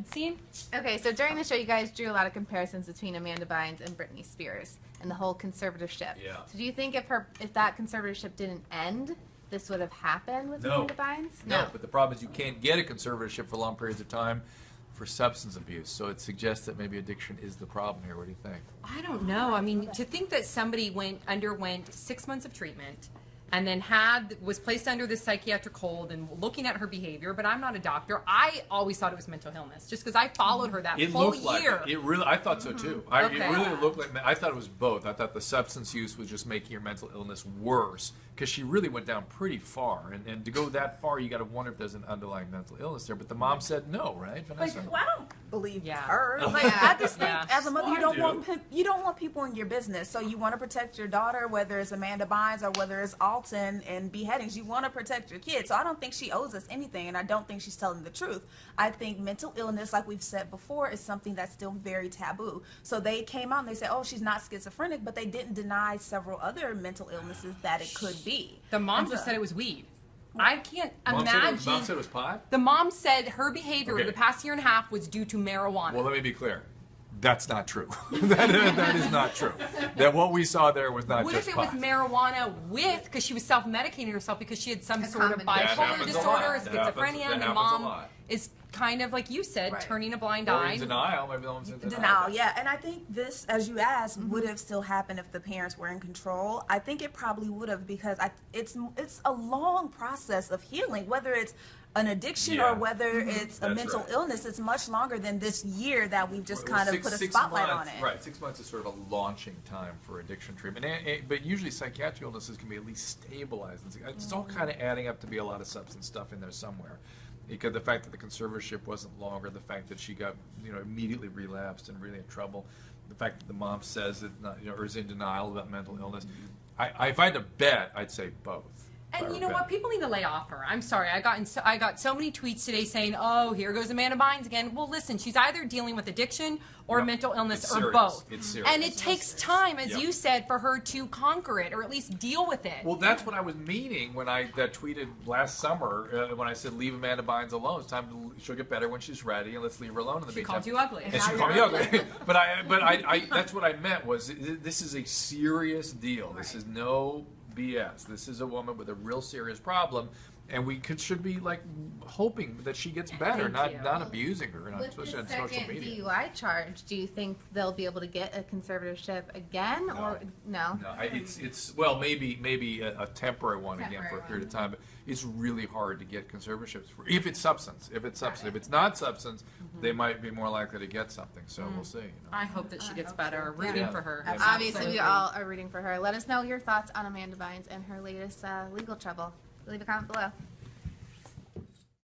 Francine? Okay, so during the show, you guys drew a lot of comparisons between Amanda Bynes and Britney Spears and the whole conservatorship. Yeah. So do you think if that conservatorship didn't end, this would have happened with Amanda Bynes? No, but the problem is you can't get a conservatorship for long periods of time for substance abuse. So it suggests that maybe addiction is the problem here. What do you think? I don't know. I mean, to think that somebody underwent 6 months of treatment and then was placed under this psychiatric hold and looking at her behavior, but I'm not a doctor. I always thought it was mental illness, just because I followed her that full year. It really, I thought so too. It really looked like, I thought it was both. I thought the substance use was just making her mental illness worse, because she really went down pretty far. And to go that far, you got to wonder if there's an underlying mental illness there. But the mom said no, right, Vanessa? Like, well, I don't believe her. Like, I just think as a mother, you don't want people in your business. So you want to protect your daughter, whether it's Amanda Bynes or whether it's Alton and beheadings. You want to protect your kids. So I don't think she owes us anything, and I don't think she's telling the truth. I think mental illness, like we've said before, is something that's still very taboo. So they came out and they said, oh, she's not schizophrenic, but they didn't deny several other mental illnesses that it could be. The mom just said it was weed. I can't imagine. Mom said it was pot? The mom said her behavior over the past year and a half was due to marijuana. Well, let me be clear. That's not true. that is not true. That what we saw there was not just pot. What if it was marijuana because she was self-medicating herself because she had some sort of bipolar disorder or schizophrenia, and the mom is kind of, like you said, turning a blind eye. In denial. Maybe the mom's in denial. Denial, yeah. And I think this, as you asked, would have still happened if the parents were in control. I think it probably would have, because it's a long process of healing, whether it's an addiction or whether it's a mental illness. It's much longer than this year that we've just kind of put a spotlight on it. Right, 6 months is sort of a launching time for addiction treatment. But usually psychiatric illnesses can be at least stabilized. It's all kind of adding up to be a lot of substance stuff in there somewhere. Because the fact that the conservatorship wasn't longer, the fact that she got immediately relapsed and really in trouble, the fact that the mom says that or is in denial about mental illness. If I had to bet, I'd say both. And you know what? People need to lay off her. I'm sorry. I got so many tweets today saying, "Oh, here goes Amanda Bynes again." Well, listen, she's either dealing with addiction or mental illness or both. It's serious. And it takes time, as you said, for her to conquer it or at least deal with it. Well, that's what I was meaning when I tweeted last summer when I said, "Leave Amanda Bynes alone. It's time she'll get better when she's ready, and let's leave her alone in the meantime." She called you ugly. And she called me ugly. But I that's what I meant was this is a serious deal. This is no BS. This is a woman with a real serious problem, and we should be like hoping that she gets better, not abusing her, especially on social media. With the second DUI charge, do you think they'll be able to get a conservatorship again, or no? No, it's maybe a temporary one again for a period of time, but it's really hard to get conservatorships if it's substance. If it's not substance, they might be more likely to get something. So we'll see. I hope that she gets better. Rooting for her. Obviously, we all are rooting for her. Let us know your thoughts on Amanda Bynes and her latest legal trouble. Leave a comment below.